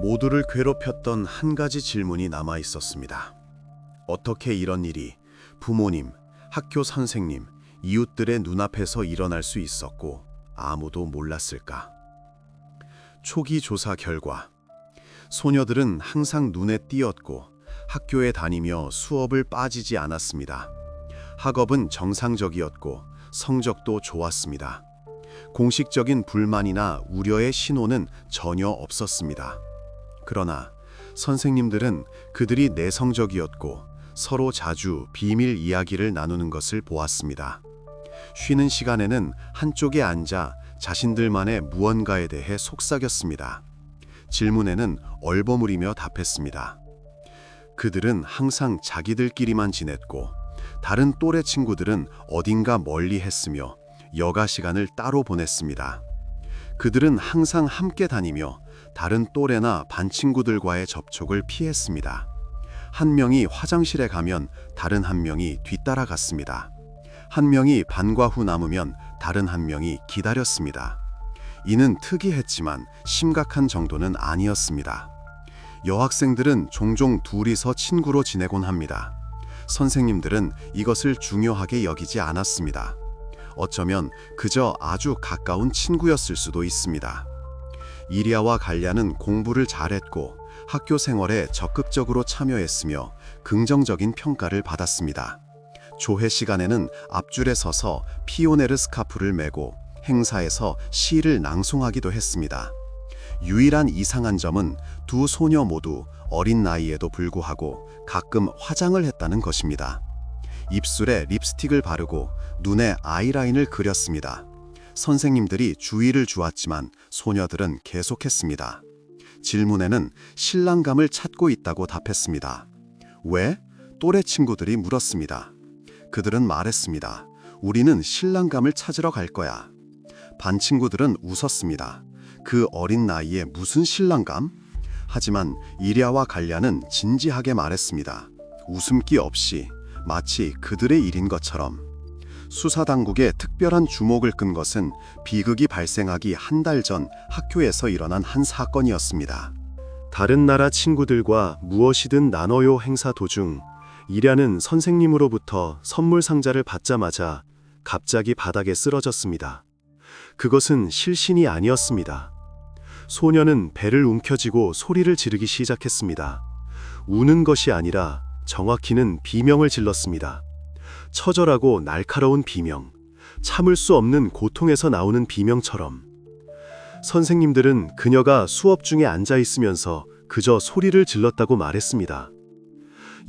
모두를 괴롭혔던 한 가지 질문이 남아 있었습니다. 어떻게 이런 일이 부모님, 학교 선생님, 이웃들의 눈앞에서 일어날 수 있었고 아무도 몰랐을까? 초기 조사 결과 소녀들은 항상 눈에 띄었고 학교에 다니며 수업을 빠지지 않았습니다. 학업은 정상적이었고 성적도 좋았습니다. 공식적인 불만이나 우려의 신호는 전혀 없었습니다. 그러나 선생님들은 그들이 내성적이었고 서로 자주 비밀 이야기를 나누는 것을 보았습니다. 쉬는 시간에는 한쪽에 앉아 자신들만의 무언가에 대해 속삭였습니다. 질문에는 얼버무리며 답했습니다. 그들은 항상 자기들끼리만 지냈고 다른 또래 친구들은 어딘가 멀리 했으며 여가 시간을 따로 보냈습니다. 그들은 항상 함께 다니며 다른 또래나 반 친구들과의 접촉을 피했습니다. 한 명이 화장실에 가면 다른 한 명이 뒤따라갔습니다. 한 명이 반과 후 남으면 다른 한 명이 기다렸습니다. 이는 특이했지만 심각한 정도는 아니었습니다. 여학생들은 종종 둘이서 친구로 지내곤 합니다. 선생님들은 이것을 중요하게 여기지 않았습니다. 어쩌면 그저 아주 가까운 친구였을 수도 있습니다. 이리아와 갈랴는 공부를 잘했고 학교 생활에 적극적으로 참여했으며 긍정적인 평가를 받았습니다. 조회 시간에는 앞줄에 서서 피오네르 스카프를 메고 행사에서 시를 낭송하기도 했습니다. 유일한 이상한 점은 두 소녀 모두 어린 나이에도 불구하고 가끔 화장을 했다는 것입니다. 입술에 립스틱을 바르고 눈에 아이라인을 그렸습니다. 선생님들이 주의를 주었지만 소녀들은 계속했습니다. 질문에는 신랑감을 찾고 있다고 답했습니다. 왜? 또래 친구들이 물었습니다. 그들은 말했습니다. 우리는 신랑감을 찾으러 갈 거야. 반 친구들은 웃었습니다. 그 어린 나이에 무슨 신랑감? 하지만 이랴와 갈랴는 진지하게 말했습니다. 웃음기 없이 마치 그들의 일인 것처럼. 수사당국의 특별한 주목을 끈 것은 비극이 발생하기 한 달 전 학교에서 일어난 한 사건이었습니다. 다른 나라 친구들과 무엇이든 나눠요 행사 도중 이랴는 선생님으로부터 선물 상자를 받자마자 갑자기 바닥에 쓰러졌습니다. 그것은 실신이 아니었습니다. 소녀는 배를 움켜쥐고 소리를 지르기 시작했습니다. 우는 것이 아니라 정확히는 비명을 질렀습니다. 처절하고 날카로운 비명, 참을 수 없는 고통에서 나오는 비명처럼. 선생님들은 그녀가 수업 중에 앉아 있으면서 그저 소리를 질렀다고 말했습니다.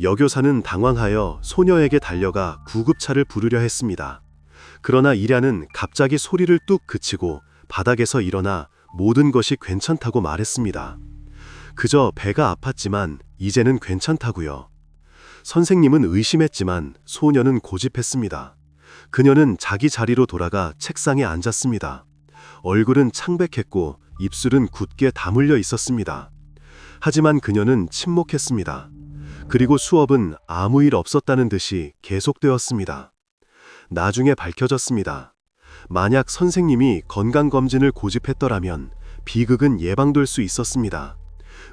여교사는 당황하여 소녀에게 달려가 구급차를 부르려 했습니다. 그러나 이랴는 갑자기 소리를 뚝 그치고 바닥에서 일어나 모든 것이 괜찮다고 말했습니다. 그저 배가 아팠지만 이제는 괜찮다고요. 선생님은 의심했지만 소녀는 고집했습니다. 그녀는 자기 자리로 돌아가 책상에 앉았습니다. 얼굴은 창백했고 입술은 굳게 다물려 있었습니다. 하지만 그녀는 침묵했습니다. 그리고 수업은 아무 일 없었다는 듯이 계속되었습니다. 나중에 밝혀졌습니다. 만약 선생님이 건강검진을 고집했더라면 비극은 예방될 수 있었습니다.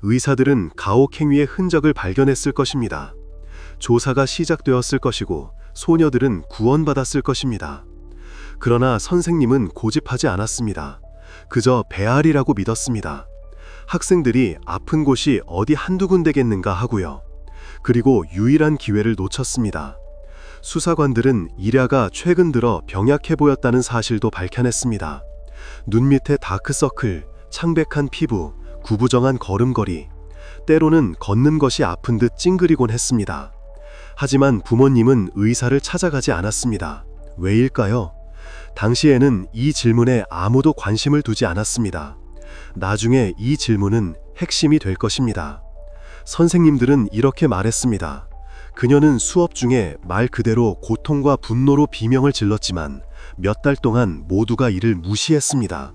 의사들은 가혹행위의 흔적을 발견했을 것입니다. 조사가 시작되었을 것이고 소녀들은 구원받았을 것입니다. 그러나 선생님은 고집하지 않았습니다. 그저 배알이라고 믿었습니다. 학생들이 아픈 곳이 어디 한두 군데겠는가 하고요. 그리고 유일한 기회를 놓쳤습니다. 수사관들은 이랴가 최근 들어 병약해 보였다는 사실도 밝혀냈습니다. 눈 밑에 다크서클, 창백한 피부, 구부정한 걸음걸이, 때로는 걷는 것이 아픈 듯 찡그리곤 했습니다. 하지만 부모님은 의사를 찾아가지 않았습니다. 왜일까요? 당시에는 이 질문에 아무도 관심을 두지 않았습니다. 나중에 이 질문은 핵심이 될 것입니다. 선생님들은 이렇게 말했습니다. 그녀는 수업 중에 말 그대로 고통과 분노로 비명을 질렀지만 몇 달 동안 모두가 이를 무시했습니다.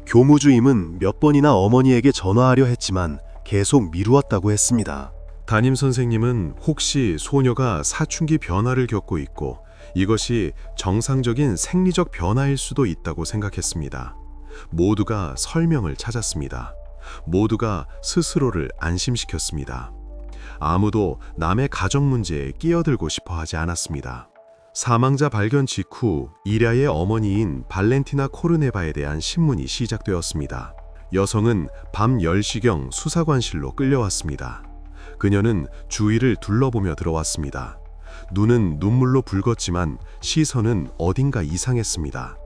교무주임은 몇 번이나 어머니에게 전화하려 했지만 계속 미루었다고 했습니다. 담임 선생님은 혹시 소녀가 사춘기 변화를 겪고 있고 이것이 정상적인 생리적 변화일 수도 있다고 생각했습니다. 모두가 설명을 찾았습니다. 모두가 스스로를 안심시켰습니다. 아무도 남의 가정 문제에 끼어들고 싶어 하지 않았습니다. 사망자 발견 직후 이랴의 어머니인 발렌티나 코르네바에 대한 신문이 시작되었습니다. 여성은 밤 10시경 수사관실로 끌려왔습니다. 그녀는 주위를 둘러보며 들어왔습니다. 눈은 눈물로 붉었지만 시선은 어딘가 이상했습니다.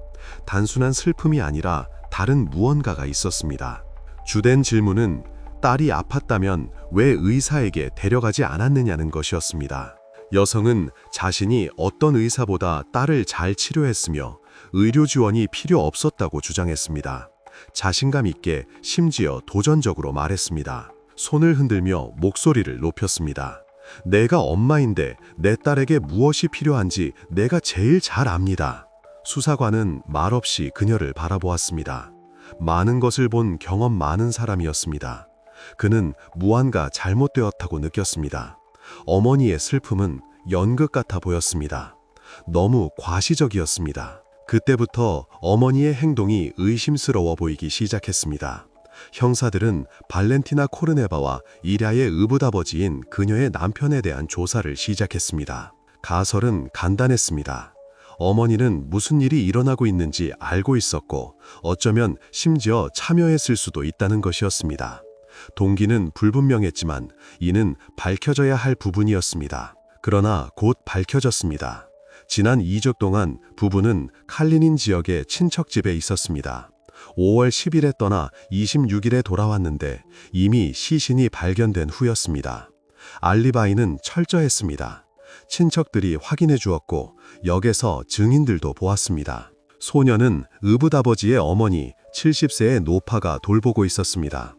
단순한 슬픔이 아니라 다른 무언가가 있었습니다. 주된 질문은 딸이 아팠다면 왜 의사에게 데려가지 않았느냐는 것이었습니다. 여성은 자신이 어떤 의사보다 딸을 잘 치료했으며 의료 지원이 필요 없었다고 주장했습니다. 자신감 있게 심지어 도전적으로 말했습니다. 손을 흔들며 목소리를 높였습니다. 내가 엄마인데 내 딸에게 무엇이 필요한지 내가 제일 잘 압니다. 수사관은 말없이 그녀를 바라보았습니다. 많은 것을 본 경험 많은 사람이었습니다. 그는 무언가 잘못되었다고 느꼈습니다. 어머니의 슬픔은 연극 같아 보였습니다. 너무 과시적이었습니다. 그때부터 어머니의 행동이 의심스러워 보이기 시작했습니다. 형사들은 발렌티나 코르네바와 이랴의 의붓아버지인 그녀의 남편에 대한 조사를 시작했습니다. 가설은 간단했습니다. 어머니는 무슨 일이 일어나고 있는지 알고 있었고 어쩌면 심지어 참여했을 수도 있다는 것이었습니다. 동기는 불분명했지만 이는 밝혀져야 할 부분이었습니다. 그러나 곧 밝혀졌습니다. 지난 2주 동안 부부는 칼리닌 지역의 친척집에 있었습니다. 5월 10일에 떠나 26일에 돌아왔는데 이미 시신이 발견된 후였습니다. 알리바이는 철저했습니다. 친척들이 확인해 주었고 역에서 증인들도 보았습니다. 소녀는 의붓아버지의 어머니 70세의 노파가 돌보고 있었습니다.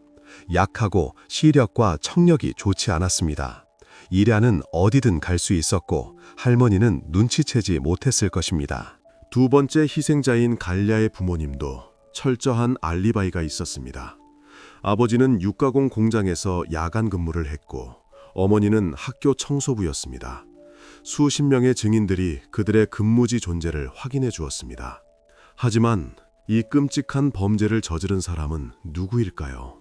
약하고 시력과 청력이 좋지 않았습니다. 이랴는 어디든 갈 수 있었고 할머니는 눈치채지 못했을 것입니다. 두 번째 희생자인 갈랴의 부모님도 철저한 알리바이가 있었습니다. 아버지는 육가공 공장에서 야간 근무를 했고 어머니는 학교 청소부였습니다. 수십 명의 증인들이 그들의 근무지 존재를 확인해 주었습니다. 하지만 이 끔찍한 범죄를 저지른 사람은 누구일까요?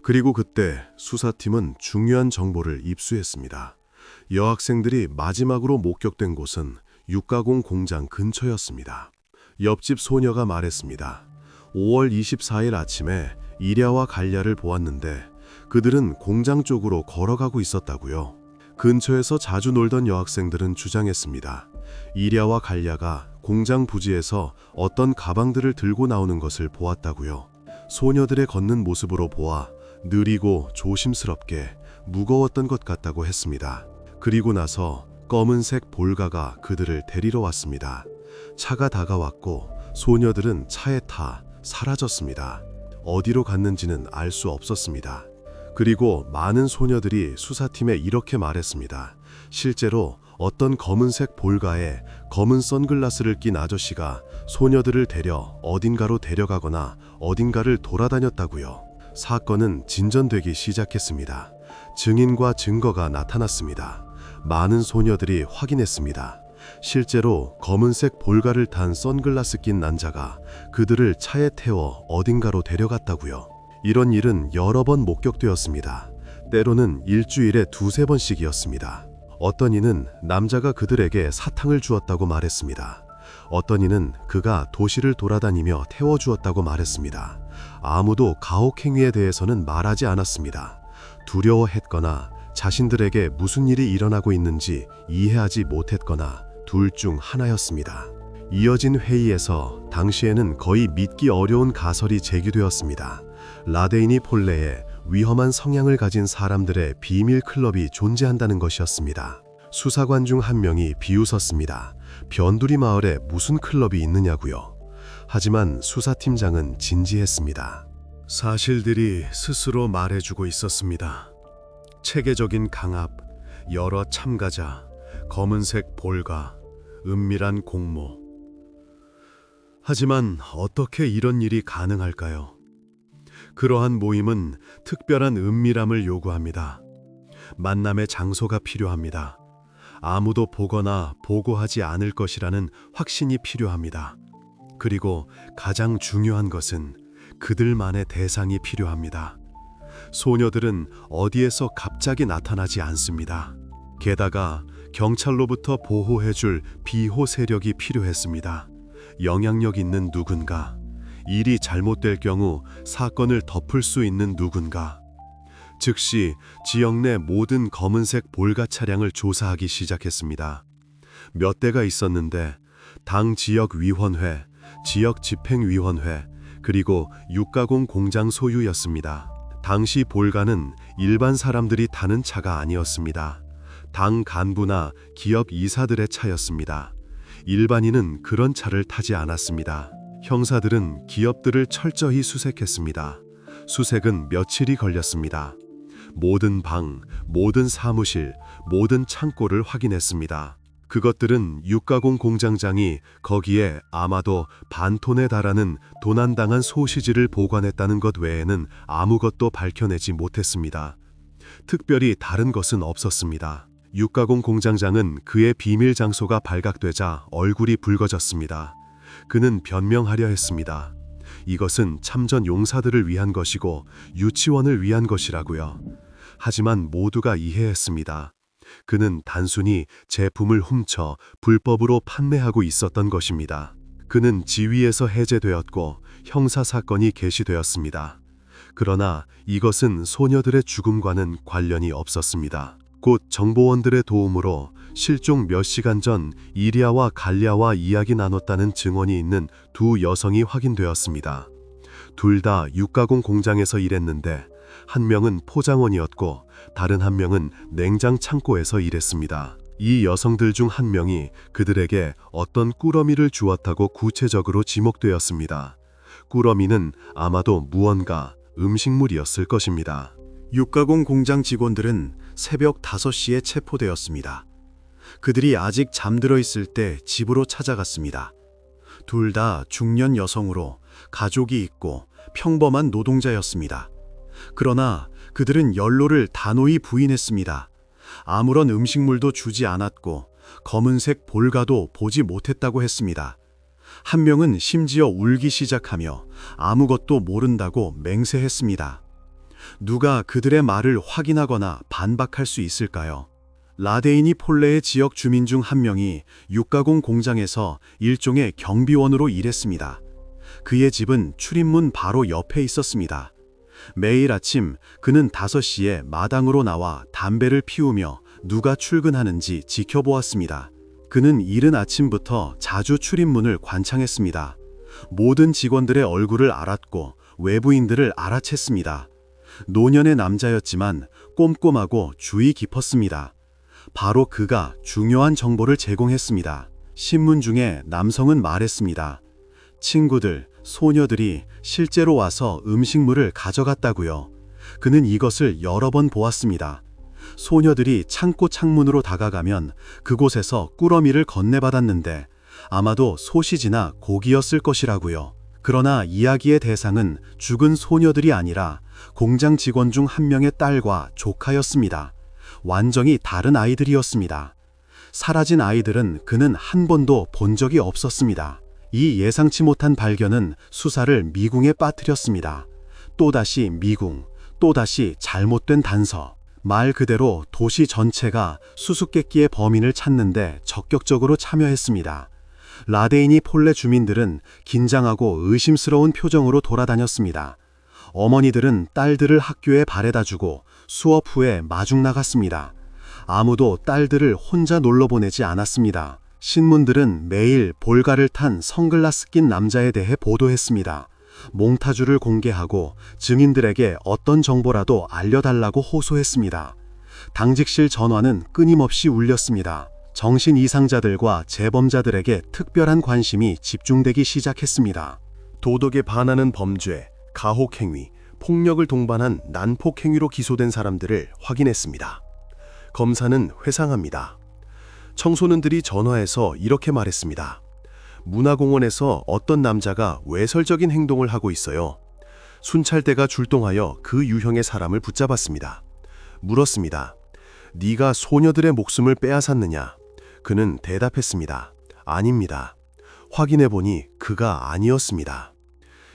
그리고 그때 수사팀은 중요한 정보를 입수했습니다. 여학생들이 마지막으로 목격된 곳은 육가공 공장 근처였습니다. 옆집 소녀가 말했습니다. 5월 24일 아침에 이랴와 갈랴를 보았는데 그들은 공장 쪽으로 걸어가고 있었다고요. 근처에서 자주 놀던 여학생들은 주장했습니다. 이랴와 갈랴가 공장 부지에서 어떤 가방들을 들고 나오는 것을 보았다고요. 소녀들의 걷는 모습으로 보아 느리고 조심스럽게 무거웠던 것 같다고 했습니다. 그리고 나서 검은색 볼가가 그들을 데리러 왔습니다. 차가 다가왔고 소녀들은 차에 타 사라졌습니다. 어디로 갔는지는 알 수 없었습니다. 그리고 많은 소녀들이 수사팀에 이렇게 말했습니다. 실제로 어떤 검은색 볼가에 검은 선글라스를 낀 아저씨가 소녀들을 데려 어딘가로 데려가거나 어딘가를 돌아다녔다고요. 사건은 진전되기 시작했습니다. 증인과 증거가 나타났습니다. 많은 소녀들이 확인했습니다. 실제로 검은색 볼가를 탄 선글라스 낀 남자가 그들을 차에 태워 어딘가로 데려갔다고요. 이런 일은 여러 번 목격되었습니다. 때로는 일주일에 두세 번씩이었습니다. 어떤 이는 남자가 그들에게 사탕을 주었다고 말했습니다. 어떤 이는 그가 도시를 돌아다니며 태워주었다고 말했습니다. 아무도 가혹행위에 대해서는 말하지 않았습니다. 두려워했거나 자신들에게 무슨 일이 일어나고 있는지 이해하지 못했거나 둘 중 하나였습니다. 이어진 회의에서 당시에는 거의 믿기 어려운 가설이 제기되었습니다. 라데이니 폴레에 위험한 성향을 가진 사람들의 비밀 클럽이 존재한다는 것이었습니다. 수사관 중 한 명이 비웃었습니다. 변두리 마을에 무슨 클럽이 있느냐고요. 하지만 수사팀장은 진지했습니다. 사실들이 스스로 말해주고 있었습니다. 체계적인 강압, 여러 참가자, 검은색 볼가, 은밀한 공모. 하지만 어떻게 이런 일이 가능할까요? 그러한 모임은 특별한 은밀함을 요구합니다. 만남의 장소가 필요합니다. 아무도 보거나 보고하지 않을 것이라는 확신이 필요합니다. 그리고 가장 중요한 것은 그들만의 대상이 필요합니다. 소녀들은 어디에서 갑자기 나타나지 않습니다. 게다가 경찰로부터 보호해줄 비호 세력이 필요했습니다. 영향력 있는 누군가, 일이 잘못될 경우 사건을 덮을 수 있는 누군가. 즉시 지역 내 모든 검은색 볼가 차량을 조사하기 시작했습니다. 몇 대가 있었는데 당 지역위원회, 지역집행위원회, 그리고 육가공 공장 소유였습니다. 당시 볼가는 일반 사람들이 타는 차가 아니었습니다. 당 간부나 기업 이사들의 차였습니다. 일반인은 그런 차를 타지 않았습니다. 형사들은 기업들을 철저히 수색했습니다. 수색은 며칠이 걸렸습니다. 모든 방, 모든 사무실, 모든 창고를 확인했습니다. 그것들은 육가공 공장장이 거기에 아마도 반톤에 달하는 도난당한 소시지를 보관했다는 것 외에는 아무것도 밝혀내지 못했습니다. 특별히 다른 것은 없었습니다. 육가공 공장장은 그의 비밀 장소가 발각되자 얼굴이 붉어졌습니다. 그는 변명하려 했습니다. 이것은 참전 용사들을 위한 것이고 유치원을 위한 것이라고요. 하지만 모두가 이해했습니다. 그는 단순히 제품을 훔쳐 불법으로 판매하고 있었던 것입니다. 그는 지위에서 해제되었고 형사사건이 개시되었습니다. 그러나 이것은 소녀들의 죽음과는 관련이 없었습니다. 곧 정보원들의 도움으로 실종 몇 시간 전 이리아와 갈랴와 이야기 나눴다는 증언이 있는 두 여성이 확인되었습니다. 둘 다 육가공 공장에서 일했는데 한 명은 포장원이었고 다른 한 명은 냉장 창고에서 일했습니다. 이 여성들 중 한 명이 그들에게 어떤 꾸러미를 주었다고 구체적으로 지목되었습니다. 꾸러미는 아마도 무언가 음식물이었을 것입니다. 육가공 공장 직원들은 새벽 5시에 체포되었습니다. 그들이 아직 잠들어 있을 때 집으로 찾아갔습니다. 둘 다 중년 여성으로 가족이 있고 평범한 노동자였습니다. 그러나 그들은 연로를 단호히 부인했습니다. 아무런 음식물도 주지 않았고 검은색 볼가도 보지 못했다고 했습니다. 한 명은 심지어 울기 시작하며 아무것도 모른다고 맹세했습니다. 누가 그들의 말을 확인하거나 반박할 수 있을까요? 라데이니 폴레의 지역 주민 중 한 명이 육가공 공장에서 일종의 경비원으로 일했습니다. 그의 집은 출입문 바로 옆에 있었습니다. 매일 아침 그는 5시에 마당으로 나와 담배를 피우며 누가 출근하는지 지켜보았습니다. 그는 이른 아침부터 자주 출입문을 관창했습니다. 모든 직원들의 얼굴을 알았고 외부인들을 알아챘습니다. 노년의 남자였지만 꼼꼼하고 주의 깊었습니다. 바로 그가 중요한 정보를 제공했습니다. 신문 중에 남성은 말했습니다. 친구들, 소녀들이 실제로 와서 음식물을 가져갔다고요. 그는 이것을 여러 번 보았습니다. 소녀들이 창고 창문으로 다가가면 그곳에서 꾸러미를 건네받았는데 아마도 소시지나 고기였을 것이라고요. 그러나 이야기의 대상은 죽은 소녀들이 아니라 공장 직원 중 한 명의 딸과 조카였습니다. 완전히 다른 아이들이었습니다. 사라진 아이들은 그는 한 번도 본 적이 없었습니다. 이 예상치 못한 발견은 수사를 미궁에 빠뜨렸습니다. 또다시 미궁, 또다시 잘못된 단서. 말 그대로 도시 전체가 수수께끼의 범인을 찾는데 적극적으로 참여했습니다. 라데이니 폴레 주민들은 긴장하고 의심스러운 표정으로 돌아다녔습니다. 어머니들은 딸들을 학교에 바래다주고 수업 후에 마중 나갔습니다. 아무도 딸들을 혼자 놀러 보내지 않았습니다. 신문들은 매일 볼가를 탄 선글라스 낀 남자에 대해 보도했습니다. 몽타주를 공개하고 증인들에게 어떤 정보라도 알려달라고 호소했습니다. 당직실 전화는 끊임없이 울렸습니다. 정신 이상자들과 재범자들에게 특별한 관심이 집중되기 시작했습니다. 도덕에 반하는 범죄, 가혹행위, 폭력을 동반한 난폭행위로 기소된 사람들을 확인했습니다. 검사는 회상합니다. 청소년들이 전화해서 이렇게 말했습니다. 문화공원에서 어떤 남자가 외설적인 행동을 하고 있어요. 순찰대가 출동하여 그 유형의 사람을 붙잡았습니다. 물었습니다. 네가 소녀들의 목숨을 빼앗았느냐? 그는 대답했습니다. 아닙니다. 확인해보니 그가 아니었습니다.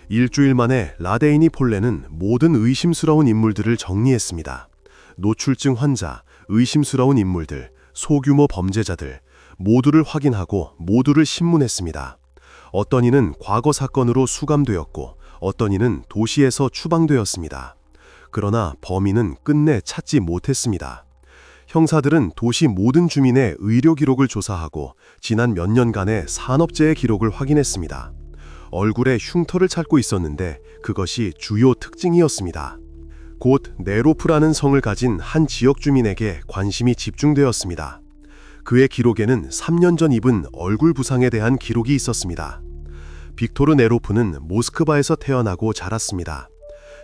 일주일 만에 라데이니 폴레는 모든 의심스러운 인물들을 정리했습니다. 노출증 환자, 의심스러운 인물들, 소규모 범죄자들 모두를 확인하고 모두를 신문했습니다. 어떤 이는 과거 사건으로 수감되었고 어떤 이는 도시에서 추방되었습니다. 그러나 범인은 끝내 찾지 못했습니다. 형사들은 도시 모든 주민의 의료 기록을 조사하고 지난 몇 년간의 산업재해 기록을 확인했습니다. 얼굴에 흉터를 찾고 있었는데 그것이 주요 특징이었습니다. 곧 네로프라는 성을 가진 한 지역 주민에게 관심이 집중되었습니다. 그의 기록에는 3년 전 입은 얼굴 부상에 대한 기록이 있었습니다. 빅토르 네로프는 모스크바에서 태어나고 자랐습니다.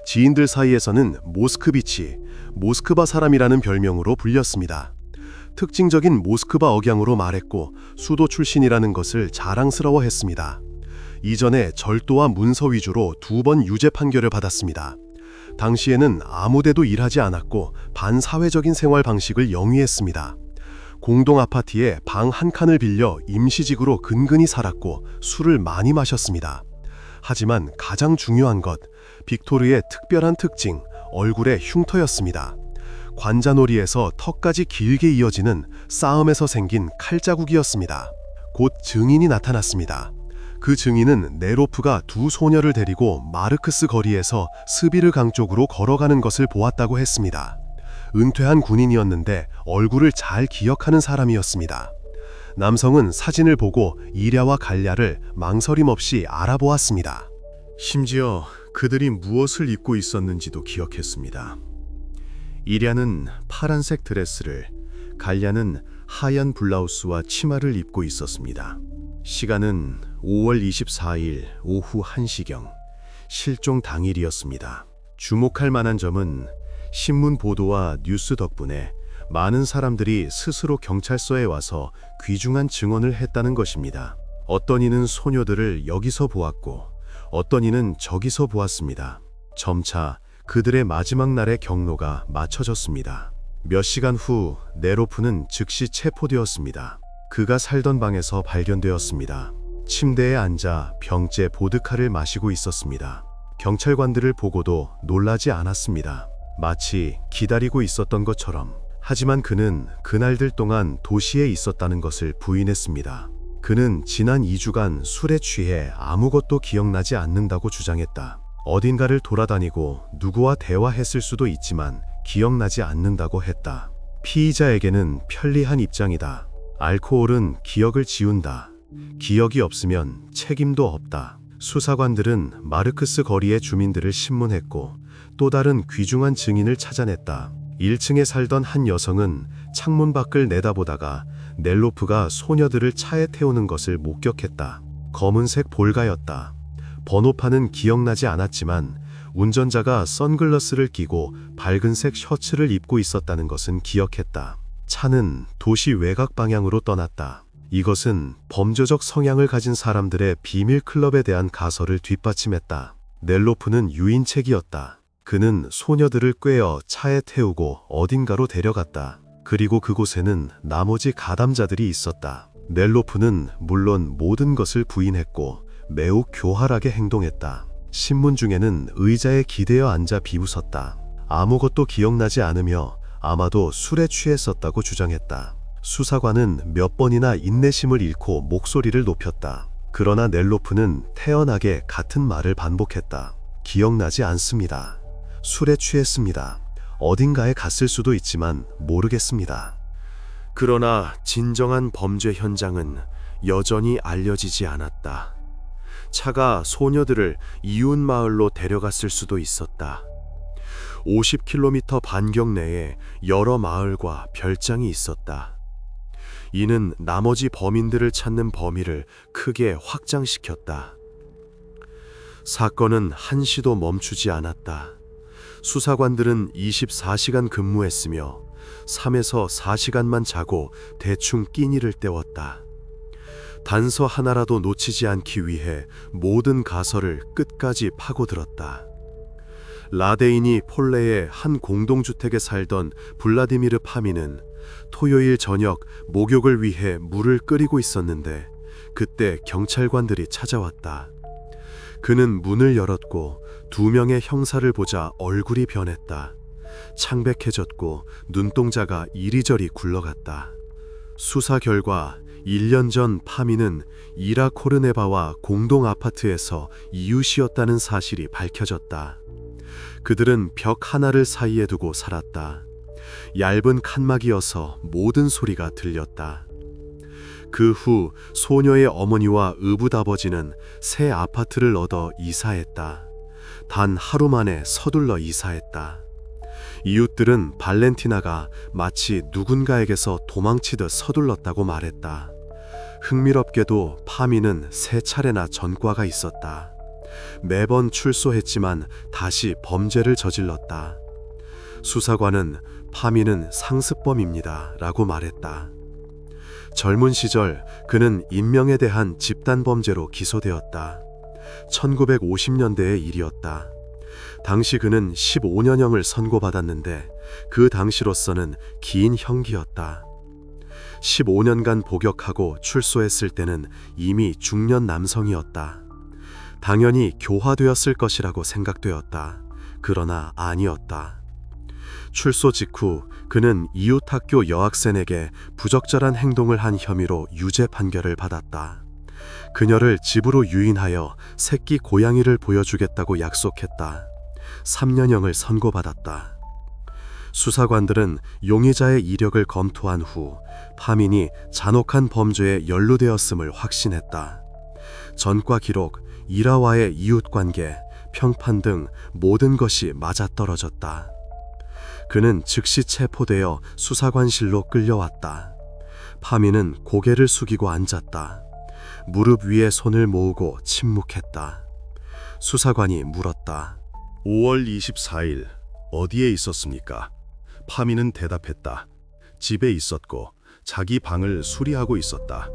지인들 사이에서는 모스크비치, 모스크바 사람이라는 별명으로 불렸습니다. 특징적인 모스크바 억양으로 말했고 수도 출신이라는 것을 자랑스러워했습니다. 이전에 절도와 문서 위주로 2번 유죄 판결을 받았습니다. 당시에는 아무데도 일하지 않았고 반사회적인 생활 방식을 영위했습니다. 공동 아파트에 방 한 칸을 빌려 임시직으로 근근히 살았고 술을 많이 마셨습니다. 하지만 가장 중요한 것, 빅토르의 특별한 특징, 얼굴의 흉터였습니다. 관자놀이에서 턱까지 길게 이어지는 싸움에서 생긴 칼자국이었습니다. 곧 증인이 나타났습니다. 그 증인은 네로프가 두 소녀를 데리고 마르크스 거리에서 스비르강 쪽으로 걸어가는 것을 보았다고 했습니다. 은퇴한 군인이었는데 얼굴을 잘 기억하는 사람이었습니다. 남성은 사진을 보고 이랴와 갈랴를 망설임 없이 알아보았습니다. 심지어 그들이 무엇을 입고 있었는지도 기억했습니다. 이랴는 파란색 드레스를, 갈랴는 하얀 블라우스와 치마를 입고 있었습니다. 시간은 5월 24일 오후 1시경, 실종 당일이었습니다. 주목할 만한 점은 신문 보도와 뉴스 덕분에 많은 사람들이 스스로 경찰서에 와서 귀중한 증언을 했다는 것입니다. 어떤 이는 소녀들을 여기서 보았고 어떤 이는 저기서 보았습니다. 점차 그들의 마지막 날의 경로가 맞춰졌습니다. 몇 시간 후 네로프는 즉시 체포되었습니다. 그가 살던 방에서 발견되었습니다. 침대에 앉아 병째 보드카를 마시고 있었습니다. 경찰관들을 보고도 놀라지 않았습니다. 마치 기다리고 있었던 것처럼. 하지만 그는 그날들 동안 도시에 있었다는 것을 부인했습니다. 그는 지난 2주간 술에 취해 아무것도 기억나지 않는다고 주장했다. 어딘가를 돌아다니고 누구와 대화했을 수도 있지만 기억나지 않는다고 했다. 피의자에게는 편리한 입장이다. 알코올은 기억을 지운다. 기억이 없으면 책임도 없다. 수사관들은 마르크스 거리의 주민들을 신문했고 또 다른 귀중한 증인을 찾아냈다. 1층에 살던 한 여성은 창문 밖을 내다보다가 넬로프가 소녀들을 차에 태우는 것을 목격했다. 검은색 볼가였다. 번호판은 기억나지 않았지만 운전자가 선글라스를 끼고 밝은색 셔츠를 입고 있었다는 것은 기억했다. 차는 도시 외곽 방향으로 떠났다. 이것은 범죄적 성향을 가진 사람들의 비밀 클럽에 대한 가설을 뒷받침했다. 넬로프는 유인책이었다. 그는 소녀들을 꿰어 차에 태우고 어딘가로 데려갔다. 그리고 그곳에는 나머지 가담자들이 있었다. 넬로프는 물론 모든 것을 부인했고 매우 교활하게 행동했다. 신문 중에는 의자에 기대어 앉아 비웃었다. 아무것도 기억나지 않으며 아마도 술에 취했었다고 주장했다. 수사관은 몇 번이나 인내심을 잃고 목소리를 높였다. 그러나 넬로프는 태연하게 같은 말을 반복했다. 기억나지 않습니다. 술에 취했습니다. 어딘가에 갔을 수도 있지만 모르겠습니다. 그러나 진정한 범죄 현장은 여전히 알려지지 않았다. 차가 소녀들을 이웃 마을로 데려갔을 수도 있었다. 50km 반경 내에 여러 마을과 별장이 있었다. 이는 나머지 범인들을 찾는 범위를 크게 확장시켰다. 사건은 한시도 멈추지 않았다. 수사관들은 24시간 근무했으며 3에서 4시간만 자고 대충 끼니를 때웠다. 단서 하나라도 놓치지 않기 위해 모든 가설을 끝까지 파고들었다. 라데이니 폴레의 한 공동주택에 살던 블라디미르 파미는 토요일 저녁 목욕을 위해 물을 끓이고 있었는데 그때 경찰관들이 찾아왔다. 그는 문을 열었고 2명의 형사를 보자 얼굴이 변했다. 창백해졌고 눈동자가 이리저리 굴러갔다. 수사 결과 1년 전 파미는 이라 코르네바와 공동 아파트에서 이웃이었다는 사실이 밝혀졌다. 그들은 벽 하나를 사이에 두고 살았다. 얇은 칸막이여서 모든 소리가 들렸다. 그 후 소녀의 어머니와 의붓아버지는 새 아파트를 얻어 이사했다. 단 하루 만에 서둘러 이사했다. 이웃들은 발렌티나가 마치 누군가에게서 도망치듯 서둘렀다고 말했다. 흥미롭게도 파미는 3차례나 전과가 있었다. 매번 출소했지만 다시 범죄를 저질렀다. 수사관은 파미는 상습범입니다 라고 말했다. 젊은 시절 그는 인명에 대한 집단범죄로 기소되었다. 1950년대의 일이었다. 당시 그는 15년형을 선고받았는데 그 당시로서는 긴 형기였다. 15년간 복역하고 출소했을 때는 이미 중년 남성이었다. 당연히 교화되었을 것이라고 생각되었다. 그러나 아니었다. 출소 직후 그는 이웃 학교 여학생에게 부적절한 행동을 한 혐의로 유죄 판결을 받았다. 그녀를 집으로 유인하여 새끼 고양이를 보여주겠다고 약속했다. 3년형을 선고받았다. 수사관들은 용의자의 이력을 검토한 후 파민이 잔혹한 범죄에 연루되었음을 확신했다. 전과 기록, 이라와의 이웃관계, 평판 등 모든 것이 맞아떨어졌다. 그는 즉시 체포되어 수사관실로 끌려왔다. 파민은 고개를 숙이고 앉았다. 무릎 위에 손을 모으고 침묵했다. 수사관이 물었다. 5월 24일 어디에 있었습니까? 파미는 대답했다. 집에 있었고 자기 방을 수리하고 있었다.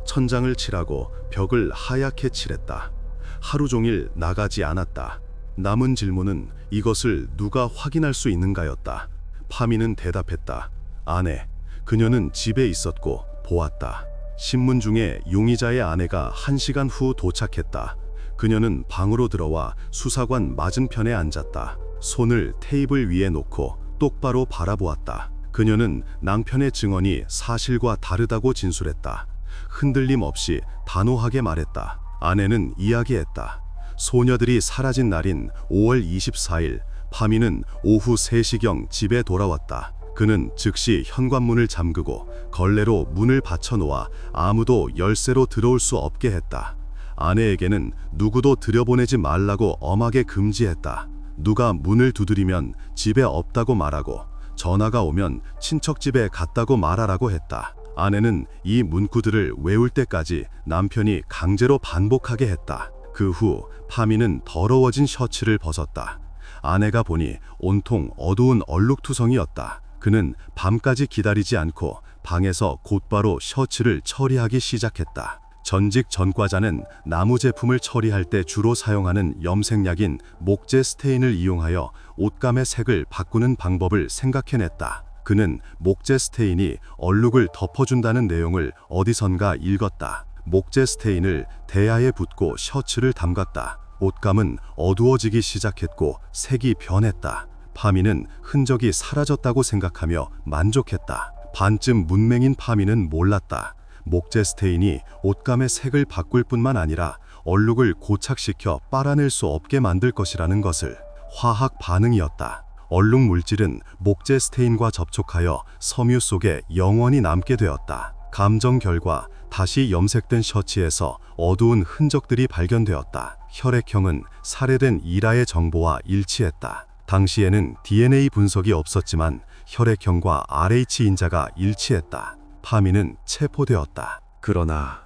천장을 칠하고 벽을 하얗게 칠했다. 하루 종일 나가지 않았다. 남은 질문은 이것을 누가 확인할 수 있는가였다. 파미는 대답했다. 아내, 그녀는 집에 있었고 보았다. 신문 중에 용의자의 아내가 1시간 후 도착했다. 그녀는 방으로 들어와 수사관 맞은편에 앉았다. 손을 테이블 위에 놓고 똑바로 바라보았다. 그녀는 낭편의 증언이 사실과 다르다고 진술했다. 흔들림 없이 단호하게 말했다. 아내는 이야기했다. 소녀들이 사라진 날인 5월 24일 파미는 오후 3시경 집에 돌아왔다. 그는 즉시 현관문을 잠그고 걸레로 문을 받쳐놓아 아무도 열쇠로 들어올 수 없게 했다. 아내에게는 누구도 들여보내지 말라고 엄하게 금지했다. 누가 문을 두드리면 집에 없다고 말하고 전화가 오면 친척 집에 갔다고 말하라고 했다. 아내는 이 문구들을 외울 때까지 남편이 강제로 반복하게 했다. 그 후 파미는 더러워진 셔츠를 벗었다. 아내가 보니 온통 어두운 얼룩투성이었다. 그는 밤까지 기다리지 않고 방에서 곧바로 셔츠를 처리하기 시작했다. 전직 전과자는 나무 제품을 처리할 때 주로 사용하는 염색약인 목재 스테인을 이용하여 옷감의 색을 바꾸는 방법을 생각해냈다. 그는 목재 스테인이 얼룩을 덮어준다는 내용을 어디선가 읽었다. 목재 스테인을 대야에 붓고 셔츠를 담갔다. 옷감은 어두워지기 시작했고 색이 변했다. 파미는 흔적이 사라졌다고 생각하며 만족했다. 반쯤 문맹인 파미는 몰랐다. 목재 스테인이 옷감의 색을 바꿀 뿐만 아니라 얼룩을 고착시켜 빨아낼 수 없게 만들 것이라는 것을. 화학 반응이었다. 얼룩 물질은 목재 스테인과 접촉하여 섬유 속에 영원히 남게 되었다. 감정 결과 다시 염색된 셔츠에서 어두운 흔적들이 발견되었다. 혈액형은 살해된 이라의 정보와 일치했다. 당시에는 DNA 분석이 없었지만 혈액형과 RH 인자가 일치했다. 파미는 체포되었다. 그러나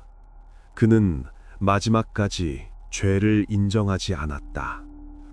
그는 마지막까지 죄를 인정하지 않았다.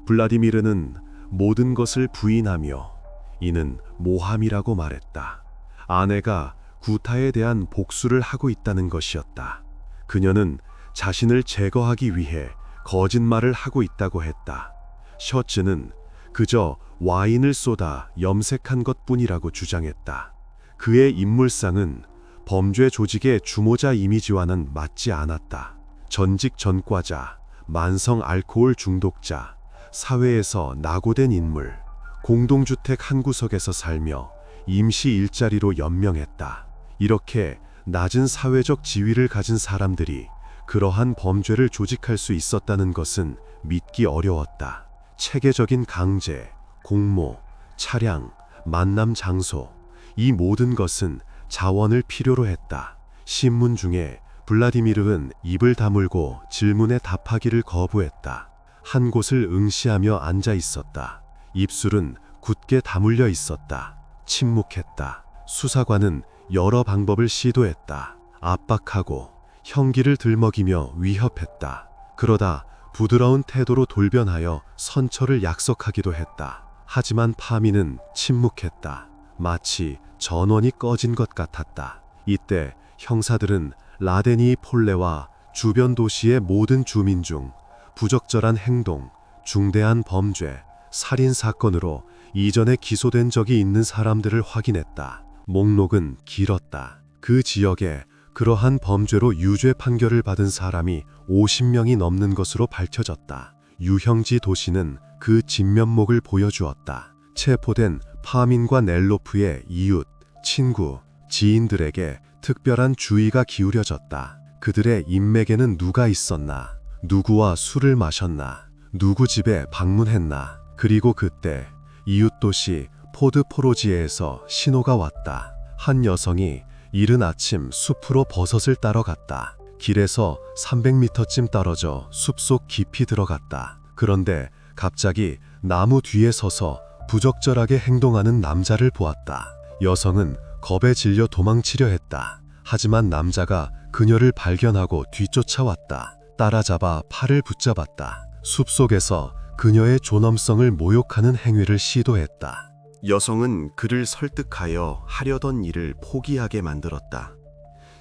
블라디미르는 모든 것을 부인하며 이는 모함이라고 말했다. 아내가 구타에 대한 복수를 하고 있다는 것이었다. 그녀는 자신을 제거하기 위해 거짓말을 하고 있다고 했다. 셔츠는 그저 와인을 쏟아 염색한 것뿐이라고 주장했다. 그의 인물상은 범죄 조직의 주모자 이미지와는 맞지 않았다. 전직 전과자, 만성 알코올 중독자, 사회에서 낙오된 인물, 공동주택 한 구석에서 살며 임시 일자리로 연명했다. 이렇게 낮은 사회적 지위를 가진 사람들이 그러한 범죄를 조직할 수 있었다는 것은 믿기 어려웠다. 체계적인 강제, 공모, 차량, 만남 장소, 이 모든 것은 자원을 필요로 했다. 신문 중에 블라디미르는 입을 다물고 질문에 답하기를 거부했다. 한 곳을 응시하며 앉아 있었다. 입술은 굳게 다물려 있었다. 침묵했다. 수사관은 여러 방법을 시도했다. 압박하고 형기를 들먹이며 위협했다. 그러다 부드러운 태도로 돌변하여 선처를 약속하기도 했다. 하지만 파미는 침묵했다. 마치 전원이 꺼진 것 같았다. 이때 형사들은 라데니 폴레와 주변 도시의 모든 주민 중 부적절한 행동, 중대한 범죄, 살인 사건으로 이전에 기소된 적이 있는 사람들을 확인했다. 목록은 길었다. 그 지역에 그러한 범죄로 유죄 판결을 받은 사람이 50명이 넘는 것으로 밝혀졌다. 유형지 도시는 그 진면목을 보여주었다. 체포된 파민과 넬로프의 이웃, 친구, 지인들에게 특별한 주의가 기울여졌다. 그들의 인맥에는 누가 있었나? 누구와 술을 마셨나? 누구 집에 방문했나? 그리고 그때 이웃 도시 포드포로지에에서 신호가 왔다. 한 여성이 이른 아침 숲으로 버섯을 따러 갔다. 길에서 300m쯤 떨어져 숲속 깊이 들어갔다. 그런데 갑자기 나무 뒤에 서서 부적절하게 행동하는 남자를 보았다. 여성은 겁에 질려 도망치려 했다. 하지만 남자가 그녀를 발견하고 뒤쫓아왔다. 따라잡아 팔을 붙잡았다. 숲속에서 그녀의 존엄성을 모욕하는 행위를 시도했다. 여성은 그를 설득하여 하려던 일을 포기하게 만들었다.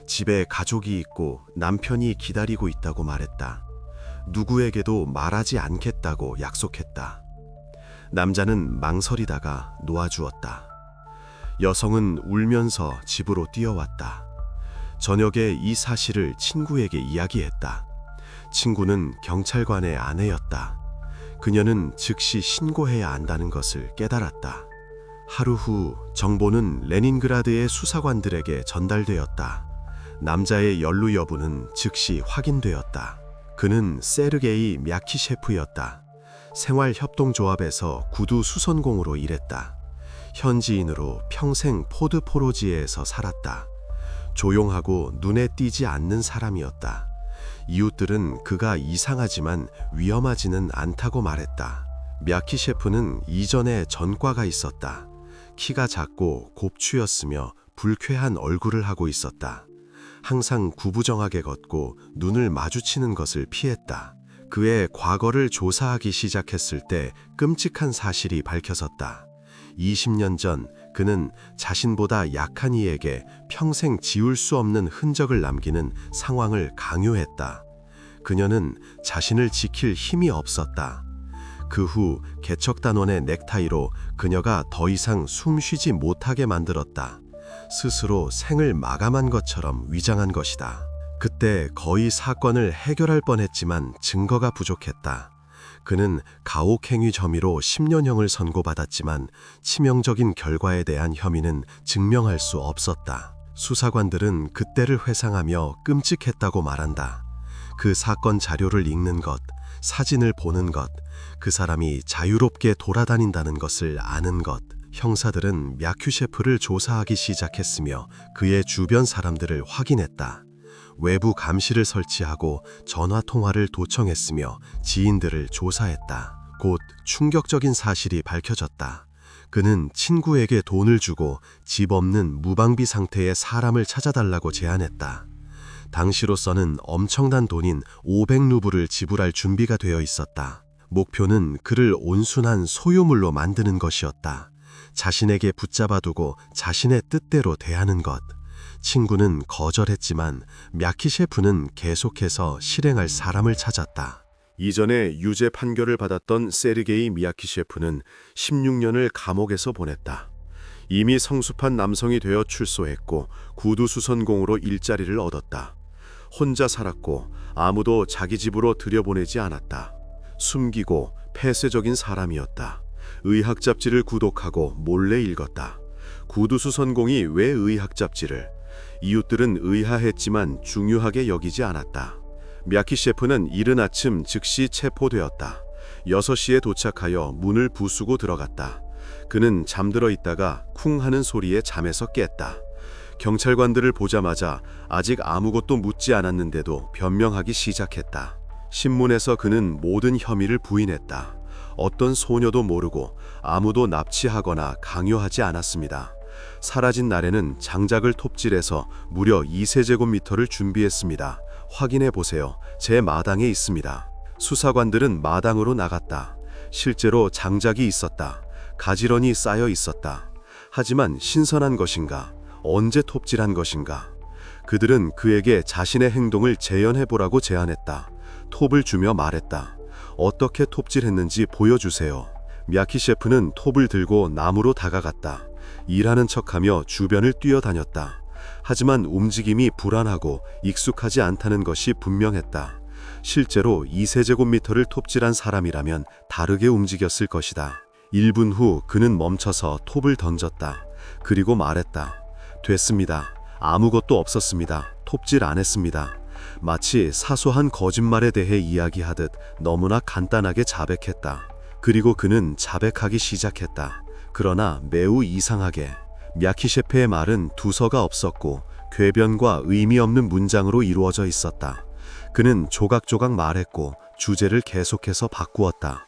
집에 가족이 있고 남편이 기다리고 있다고 말했다. 누구에게도 말하지 않겠다고 약속했다. 남자는 망설이다가 놓아주었다. 여성은 울면서 집으로 뛰어왔다. 저녁에 이 사실을 친구에게 이야기했다. 친구는 경찰관의 아내였다. 그녀는 즉시 신고해야 한다는 것을 깨달았다. 하루 후 정보는 레닌그라드의 수사관들에게 전달되었다. 남자의 연루 여부는 즉시 확인되었다. 그는 세르게이 мя키셰프였다. 생활협동조합에서 구두 수선공으로 일했다. 현지인으로 평생 포드포로지에서 살았다. 조용하고 눈에 띄지 않는 사람이었다. 이웃들은 그가 이상하지만 위험하지는 않다고 말했다. мя키셰프는 이전에 전과가 있었다. 키가 작고 곱추였으며 불쾌한 얼굴을 하고 있었다. 항상 구부정하게 걷고 눈을 마주치는 것을 피했다. 그의 과거를 조사하기 시작했을 때 끔찍한 사실이 밝혀졌다. 20년 전 그는 자신보다 약한 이에게 평생 지울 수 없는 흔적을 남기는 상황을 강요했다. 그녀는 자신을 지킬 힘이 없었다. 그 후 개척단원의 넥타이로 그녀가 더 이상 숨쉬지 못하게 만들었다. 스스로 생을 마감한 것처럼 위장한 것이다. 그때 거의 사건을 해결할 뻔했지만 증거가 부족했다. 그는 가혹행위 혐의로 10년형을 선고받았지만 치명적인 결과에 대한 혐의는 증명할 수 없었다. 수사관들은 그때를 회상하며 끔찍했다고 말한다. 그 사건 자료를 읽는 것, 사진을 보는 것, 그 사람이 자유롭게 돌아다닌다는 것을 아는 것. 형사들은 мя큐셰프를 조사하기 시작했으며 그의 주변 사람들을 확인했다. 외부 감시를 설치하고 전화통화를 도청했으며 지인들을 조사했다. 곧 충격적인 사실이 밝혀졌다. 그는 친구에게 돈을 주고 집 없는 무방비 상태의 사람을 찾아달라고 제안했다. 당시로서는 엄청난 돈인 500루블을 지불할 준비가 되어 있었다. 목표는 그를 온순한 소유물로 만드는 것이었다. 자신에게 붙잡아두고 자신의 뜻대로 대하는 것. 친구는 거절했지만 мя키셰프는 계속해서 실행할 사람을 찾았다. 이전에 유죄 판결을 받았던 세르게이 мя키셰프는 16년을 감옥에서 보냈다. 이미 성숙한 남성이 되어 출소했고 구두수선공으로 일자리를 얻었다. 혼자 살았고 아무도 자기 집으로 들여보내지 않았다. 숨기고 폐쇄적인 사람이었다. 의학 잡지를 구독하고 몰래 읽었다. 구두수 선공이 왜 의학 잡지를? 이웃들은 의아했지만 중요하게 여기지 않았다. мя키 셰프는 이른 아침 즉시 체포되었다. 6시에 도착하여 문을 부수고 들어갔다. 그는 잠들어 있다가 쿵 하는 소리에 잠에서 깼다. 경찰관들을 보자마자 아직 아무것도 묻지 않았는데도 변명하기 시작했다. 신문에서 그는 모든 혐의를 부인했다. 어떤 소녀도 모르고 아무도 납치하거나 강요하지 않았습니다. 사라진 날에는 장작을 톱질해서 무려 2세제곱미터를 준비했습니다. 확인해 보세요. 제 마당에 있습니다. 수사관들은 마당으로 나갔다. 실제로 장작이 있었다. 가지런히 쌓여 있었다. 하지만 신선한 것인가? 언제 톱질한 것인가? 그들은 그에게 자신의 행동을 재연해 보라고 제안했다. 톱을 주며 말했다. 어떻게 톱질했는지 보여주세요. мя키 셰프는 톱을 들고 나무로 다가갔다. 일하는 척하며 주변을 뛰어다녔다. 하지만 움직임이 불안하고 익숙하지 않다는 것이 분명했다. 실제로 2세제곱미터를 톱질한 사람이라면 다르게 움직였을 것이다. 1분 후 그는 멈춰서 톱을 던졌다. 그리고 말했다. 됐습니다. 아무것도 없었습니다. 톱질 안 했습니다. 마치 사소한 거짓말에 대해 이야기하듯 너무나 간단하게 자백했다. 그리고 그는 자백하기 시작했다. 그러나 매우 이상하게 мя키 셰프의 말은 두서가 없었고 궤변과 의미 없는 문장으로 이루어져 있었다. 그는 조각조각 말했고 주제를 계속해서 바꾸었다.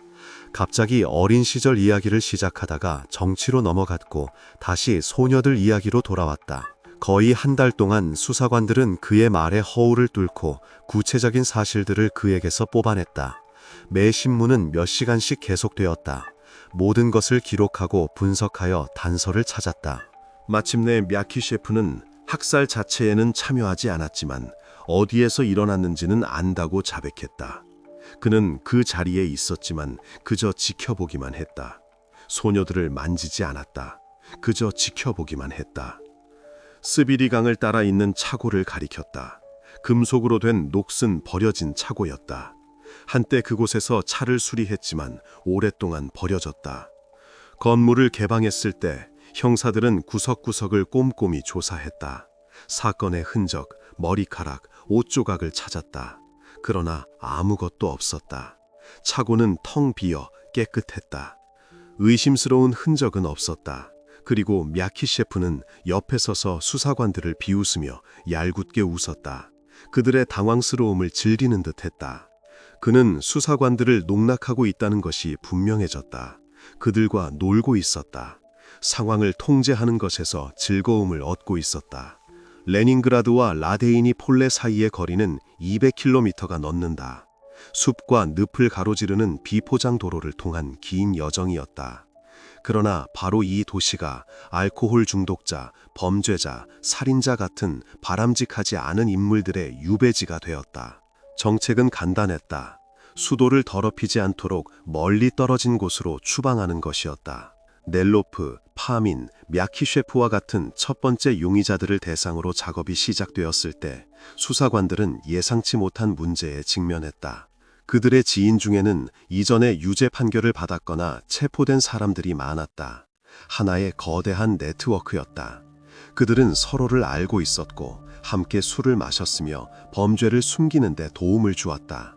갑자기 어린 시절 이야기를 시작하다가 정치로 넘어갔고 다시 소녀들 이야기로 돌아왔다. 거의 한 달 동안 수사관들은 그의 말에 허울을 뚫고 구체적인 사실들을 그에게서 뽑아냈다. 매 신문은 몇 시간씩 계속되었다. 모든 것을 기록하고 분석하여 단서를 찾았다. 마침내 мя키 셰프는 학살 자체에는 참여하지 않았지만 어디에서 일어났는지는 안다고 자백했다. 그는 그 자리에 있었지만 그저 지켜보기만 했다. 소녀들을 만지지 않았다. 그저 지켜보기만 했다. 스비리 강을 따라 있는 차고를 가리켰다. 금속으로 된 녹슨 버려진 차고였다. 한때 그곳에서 차를 수리했지만 오랫동안 버려졌다. 건물을 개방했을 때 형사들은 구석구석을 꼼꼼히 조사했다. 사건의 흔적, 머리카락, 옷 조각을 찾았다. 그러나 아무것도 없었다. 차고는 텅 비어 깨끗했다. 의심스러운 흔적은 없었다. 그리고 мя키 셰프는 옆에 서서 수사관들을 비웃으며 얄궂게 웃었다. 그들의 당황스러움을 즐기는 듯했다. 그는 수사관들을 농락하고 있다는 것이 분명해졌다. 그들과 놀고 있었다. 상황을 통제하는 것에서 즐거움을 얻고 있었다. 레닌그라드와 라데이니 폴레 사이의 거리는 200km가 넘는다. 숲과 늪을 가로지르는 비포장 도로를 통한 긴 여정이었다. 그러나 바로 이 도시가 알코올 중독자, 범죄자, 살인자 같은 바람직하지 않은 인물들의 유배지가 되었다. 정책은 간단했다. 수도를 더럽히지 않도록 멀리 떨어진 곳으로 추방하는 것이었다. 넬로프, 파민, мя키 셰프와 같은 첫 번째 용의자들을 대상으로 작업이 시작되었을 때 수사관들은 예상치 못한 문제에 직면했다. 그들의 지인 중에는 이전에 유죄 판결을 받았거나 체포된 사람들이 많았다. 하나의 거대한 네트워크였다. 그들은 서로를 알고 있었고 함께 술을 마셨으며 범죄를 숨기는 데 도움을 주었다.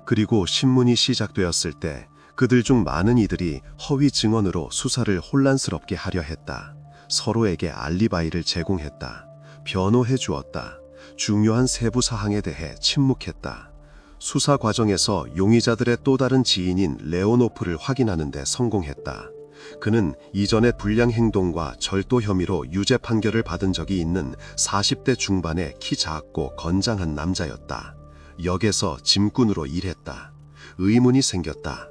그리고 신문이 시작되었을 때 그들 중 많은 이들이 허위 증언으로 수사를 혼란스럽게 하려 했다. 서로에게 알리바이를 제공했다. 변호해 주었다. 중요한 세부 사항에 대해 침묵했다. 수사 과정에서 용의자들의 또 다른 지인인 레오노프를 확인하는 데 성공했다. 그는 이전에 불량 행동과 절도 혐의로 유죄 판결을 받은 적이 있는 40대 중반의 키 작고 건장한 남자였다. 역에서 짐꾼으로 일했다. 의문이 생겼다.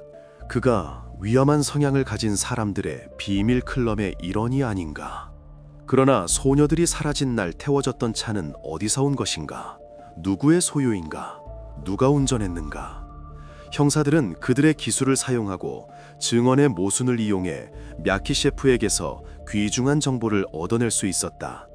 그가 위험한 성향을 가진 사람들의 비밀 클럽의 일원이 아닌가? 그러나 소녀들이 사라진 날 태워졌던 차는 어디서 온 것인가? 누구의 소유인가? 누가 운전했는가? 형사들은 그들의 기술을 사용하고 증언의 모순을 이용해 мя키 셰프에게서 귀중한 정보를 얻어낼 수 있었다.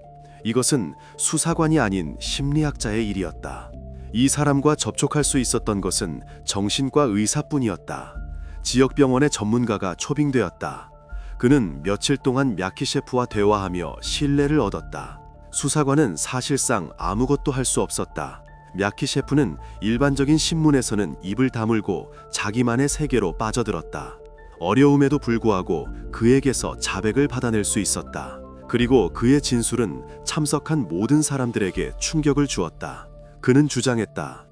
이것은 수사관이 아닌 심리학자의 일이었다. 이 사람과 접촉할 수 있었던 것은 정신과 의사뿐이었다. 지역병원의 전문가가 초빙되었다. 그는 며칠 동안 мя키 셰프와 대화하며 신뢰를 얻었다. 수사관은 사실상 아무것도 할 수 없었다. мя키 셰프는 일반적인 신문에서는 입을 다물고 자기만의 세계로 빠져들었다. 어려움에도 불구하고 그에게서 자백을 받아낼 수 있었다. 그리고 그의 진술은 참석한 모든 사람들에게 충격을 주었다. 그는 주장했다.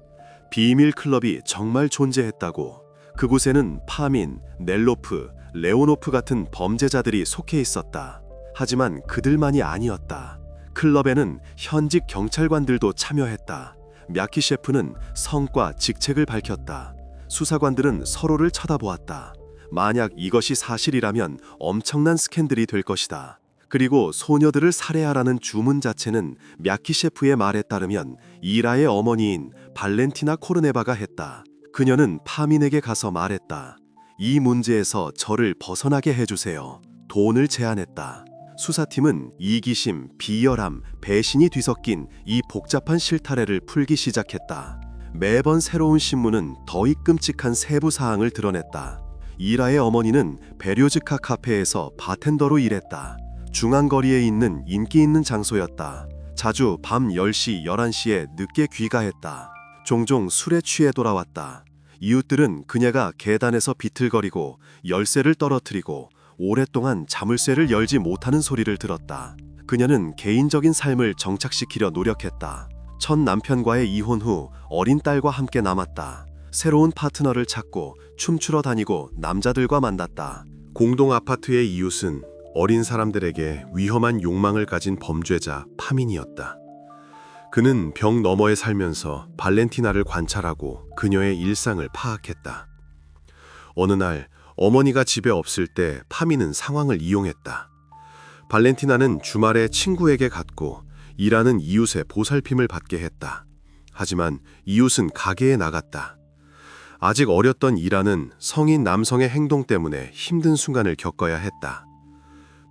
비밀 클럽이 정말 존재했다고. 그곳에는 파민, 넬로프, 레오노프 같은 범죄자들이 속해 있었다. 하지만 그들만이 아니었다. 클럽에는 현직 경찰관들도 참여했다. мя키 셰프는 성과 직책을 밝혔다. 수사관들은 서로를 쳐다보았다. 만약 이것이 사실이라면 엄청난 스캔들이 될 것이다. 그리고 소녀들을 살해하라는 주문 자체는 мя키 셰프의 말에 따르면 이라의 어머니인 발렌티나 코르네바가 했다. 그녀는 파민에게 가서 말했다. 이 문제에서 저를 벗어나게 해주세요. 돈을 제안했다. 수사팀은 이기심, 비열함, 배신이 뒤섞인 이 복잡한 실타래를 풀기 시작했다. 매번 새로운 신문은 더욱 끔찍한 세부 사항을 드러냈다. 이라의 어머니는 베료즈카 카페에서 바텐더로 일했다. 중앙거리에 있는 인기 있는 장소였다. 자주 밤 10시, 11시에 늦게 귀가했다. 종종 술에 취해 돌아왔다. 이웃들은 그녀가 계단에서 비틀거리고 열쇠를 떨어뜨리고 오랫동안 자물쇠를 열지 못하는 소리를 들었다. 그녀는 개인적인 삶을 정착시키려 노력했다. 첫 남편과의 이혼 후 어린 딸과 함께 남았다. 새로운 파트너를 찾고 춤추러 다니고 남자들과 만났다. 공동 아파트의 이웃은 어린 사람들에게 위험한 욕망을 가진 범죄자 파민이었다. 그는 벽 너머에 살면서 발렌티나를 관찰하고 그녀의 일상을 파악했다. 어느 날 어머니가 집에 없을 때 파민은 상황을 이용했다. 발렌티나는 주말에 친구에게 갔고 일하는 이웃의 보살핌을 받게 했다. 하지만 이웃은 가게에 나갔다. 아직 어렸던 이라는 성인 남성의 행동 때문에 힘든 순간을 겪어야 했다.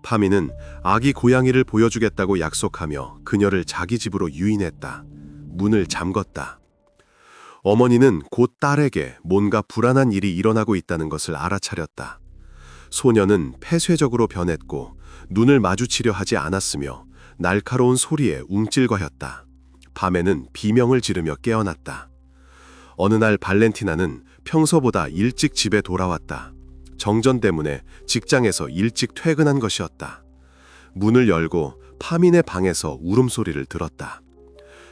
파민은 아기 고양이를 보여주겠다고 약속하며 그녀를 자기 집으로 유인했다. 문을 잠궜다. 어머니는 곧 딸에게 뭔가 불안한 일이 일어나고 있다는 것을 알아차렸다. 소녀는 폐쇄적으로 변했고 눈을 마주치려 하지 않았으며 날카로운 소리에 움찔거렸다. 밤에는 비명을 지르며 깨어났다. 어느 날 발렌티나는 평소보다 일찍 집에 돌아왔다. 정전 때문에 직장에서 일찍 퇴근한 것이었다. 문을 열고 파민의 방에서 울음소리를 들었다.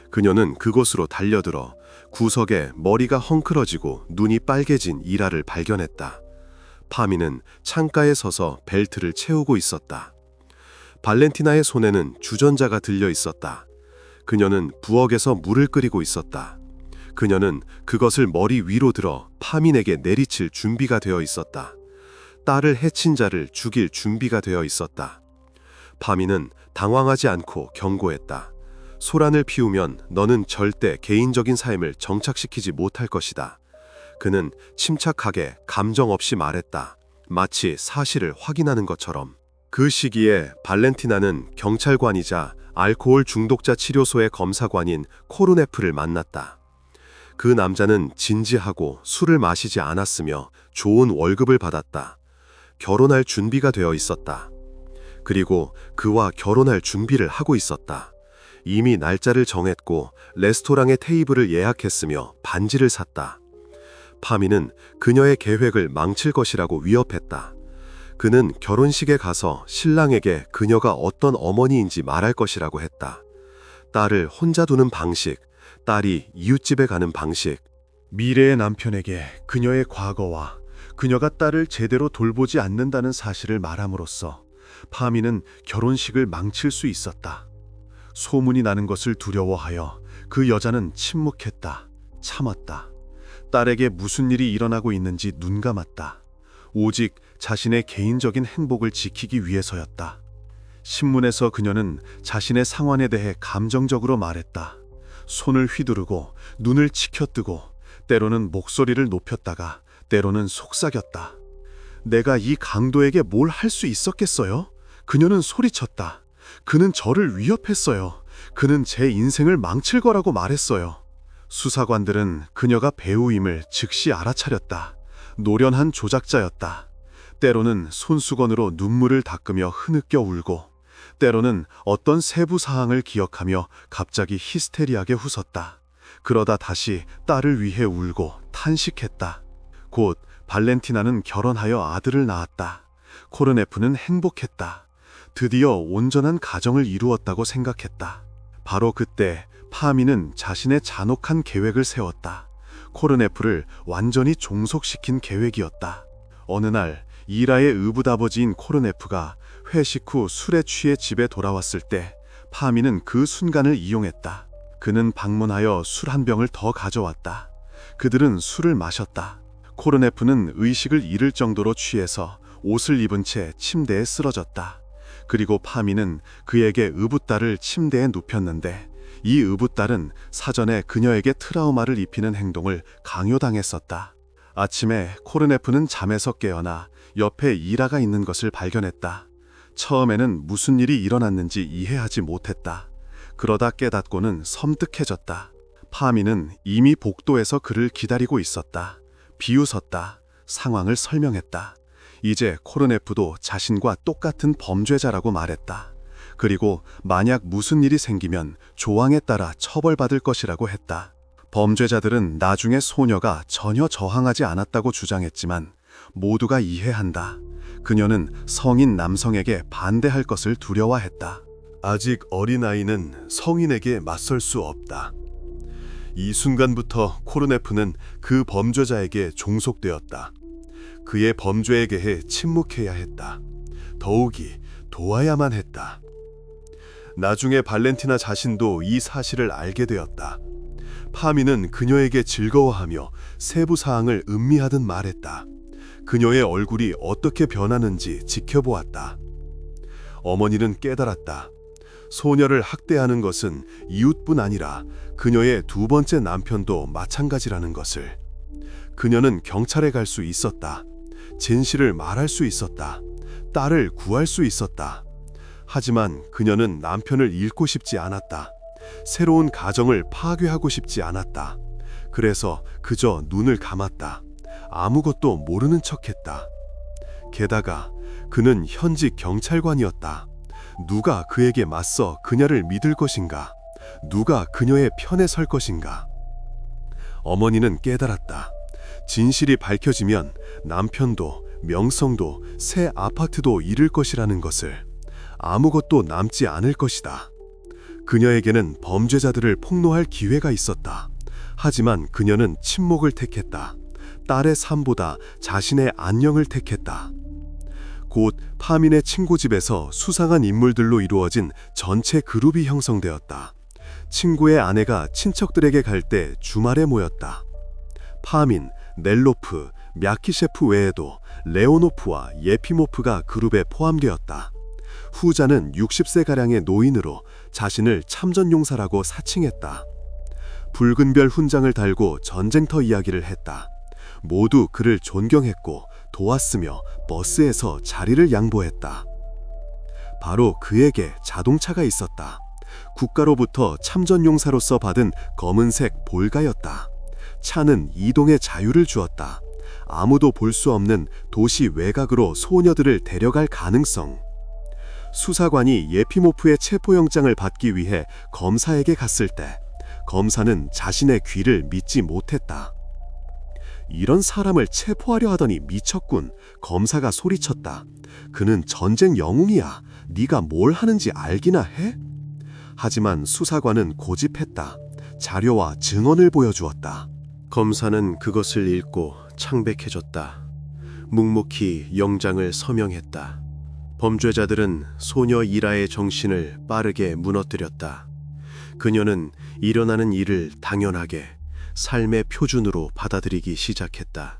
그녀는 그곳으로 달려들어 구석에 머리가 헝클어지고 눈이 빨개진 이라를 발견했다. 파민은 창가에 서서 벨트를 채우고 있었다. 발렌티나의 손에는 주전자가 들려 있었다. 그녀는 부엌에서 물을 끓이고 있었다. 그녀는 그것을 머리 위로 들어 파민에게 내리칠 준비가 되어 있었다. 딸을 해친 자를 죽일 준비가 되어 있었다. 파민은 당황하지 않고 경고했다. 소란을 피우면 너는 절대 개인적인 삶을 정착시키지 못할 것이다. 그는 침착하게 감정 없이 말했다. 마치 사실을 확인하는 것처럼. 그 시기에 발렌티나는 경찰관이자 알코올 중독자 치료소의 검사관인 코르네프를 만났다. 그 남자는 진지하고 술을 마시지 않았으며 좋은 월급을 받았다. 결혼할 준비가 되어 있었다. 그리고 그와 결혼할 준비를 하고 있었다. 이미 날짜를 정했고 레스토랑의 테이블을 예약했으며 반지를 샀다. 파미는 그녀의 계획을 망칠 것이라고 위협했다. 그는 결혼식에 가서 신랑에게 그녀가 어떤 어머니인지 말할 것이라고 했다. 딸을 혼자 두는 방식, 딸이 이웃집에 가는 방식. 미래의 남편에게 그녀의 과거와 그녀가 딸을 제대로 돌보지 않는다는 사실을 말함으로써 파미는 결혼식을 망칠 수 있었다. 소문이 나는 것을 두려워하여 그 여자는 침묵했다. 참았다. 딸에게 무슨 일이 일어나고 있는지 눈 감았다. 오직 자신의 개인적인 행복을 지키기 위해서였다. 신문에서 그녀는 자신의 상황에 대해 감정적으로 말했다. 손을 휘두르고 눈을 치켜뜨고 때로는 목소리를 높였다가 때로는 속삭였다. 내가 이 강도에게 뭘 할 수 있었겠어요? 그녀는 소리쳤다. 그는 저를 위협했어요. 그는 제 인생을 망칠 거라고 말했어요. 수사관들은 그녀가 배우임을 즉시 알아차렸다. 노련한 조작자였다. 때로는 손수건으로 눈물을 닦으며 흐느껴 울고, 때로는 어떤 세부 사항을 기억하며 갑자기 히스테리하게 웃었다. 그러다 다시 딸을 위해 울고 탄식했다. 곧 발렌티나는 결혼하여 아들을 낳았다. 코르네프는 행복했다. 드디어 온전한 가정을 이루었다고 생각했다. 바로 그때 파미는 자신의 잔혹한 계획을 세웠다. 코르네프를 완전히 종속시킨 계획이었다. 어느 날 이라의 의붓아버지인 코르네프가 회식 후 술에 취해 집에 돌아왔을 때 파미는 그 순간을 이용했다. 그는 방문하여 술 한 병을 더 가져왔다. 그들은 술을 마셨다. 코르네프는 의식을 잃을 정도로 취해서 옷을 입은 채 침대에 쓰러졌다. 그리고 파미는 그에게 의붓딸을 침대에 눕혔는데 이 의붓딸은 사전에 그녀에게 트라우마를 입히는 행동을 강요당했었다. 아침에 코르네프는 잠에서 깨어나 옆에 이라가 있는 것을 발견했다. 처음에는 무슨 일이 일어났는지 이해하지 못했다. 그러다 깨닫고는 섬뜩해졌다. 파미는 이미 복도에서 그를 기다리고 있었다. 비웃었다. 상황을 설명했다. 이제 코르네프도 자신과 똑같은 범죄자라고 말했다. 그리고 만약 무슨 일이 생기면 조항에 따라 처벌받을 것이라고 했다. 범죄자들은 나중에 소녀가 전혀 저항하지 않았다고 주장했지만 모두가 이해한다. 그녀는 성인 남성에게 반대할 것을 두려워했다. 아직 어린아이는 성인에게 맞설 수 없다. 이 순간부터 코르네프는 그 범죄자에게 종속되었다. 그의 범죄에 대해 침묵해야 했다. 더욱이 도와야만 했다. 나중에 발렌티나 자신도 이 사실을 알게 되었다. 파미는 그녀에게 즐거워하며 세부 사항을 음미하듯 말했다. 그녀의 얼굴이 어떻게 변하는지 지켜보았다. 어머니는 깨달았다. 소녀를 학대하는 것은 이웃뿐 아니라 그녀의 두 번째 남편도 마찬가지라는 것을. 그녀는 경찰에 갈 수 있었다. 진실을 말할 수 있었다. 딸을 구할 수 있었다. 하지만 그녀는 남편을 잃고 싶지 않았다. 새로운 가정을 파괴하고 싶지 않았다. 그래서 그저 눈을 감았다. 아무것도 모르는 척했다. 게다가 그는 현직 경찰관이었다. 누가 그에게 맞서 그녀를 믿을 것인가? 누가 그녀의 편에 설 것인가? 어머니는 깨달았다. 진실이 밝혀지면 남편도 명성도 새 아파트도 잃을 것이라는 것을. 아무것도 남지 않을 것이다. 그녀에게는 범죄자들을 폭로할 기회가 있었다. 하지만 그녀는 침묵을 택했다. 딸의 삶보다 자신의 안녕을 택했다. 곧 파민의 친구 집에서 수상한 인물들로 이루어진 전체 그룹이 형성되었다. 친구의 아내가 친척들에게 갈 때 주말에 모였다. 파민, 넬로프, мя키셰프 외에도 레오노프와 예피모프가 그룹에 포함되었다. 후자는 60세가량의 노인으로 자신을 참전용사라고 사칭했다. 붉은 별 훈장을 달고 전쟁터 이야기를 했다. 모두 그를 존경했고 도왔으며 버스에서 자리를 양보했다. 바로 그에게 자동차가 있었다. 국가로부터 참전용사로서 받은 검은색 볼가였다. 차는 이동의 자유를 주었다. 아무도 볼 수 없는 도시 외곽으로 소녀들을 데려갈 가능성. 수사관이 예피모프의 체포영장을 받기 위해 검사에게 갔을 때 검사는 자신의 귀를 믿지 못했다. 이런 사람을 체포하려 하더니 미쳤군. 검사가 소리쳤다. 그는 전쟁 영웅이야. 네가 뭘 하는지 알기나 해? 하지만 수사관은 고집했다. 자료와 증언을 보여주었다. 검사는 그것을 읽고 창백해졌다. 묵묵히 영장을 서명했다. 범죄자들은 소녀 이라의 정신을 빠르게 무너뜨렸다. 그녀는 일어나는 일을 당연하게 삶의 표준으로 받아들이기 시작했다.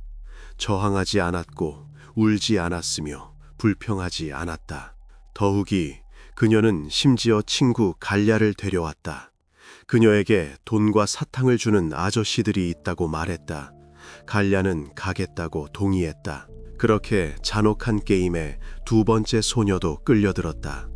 저항하지 않았고 울지 않았으며 불평하지 않았다. 더욱이 그녀는 심지어 친구 갈랴를 데려왔다. 그녀에게 돈과 사탕을 주는 아저씨들이 있다고 말했다. 갈랴는 가겠다고 동의했다. 그렇게 잔혹한 게임에 두 번째 소녀도 끌려들었다.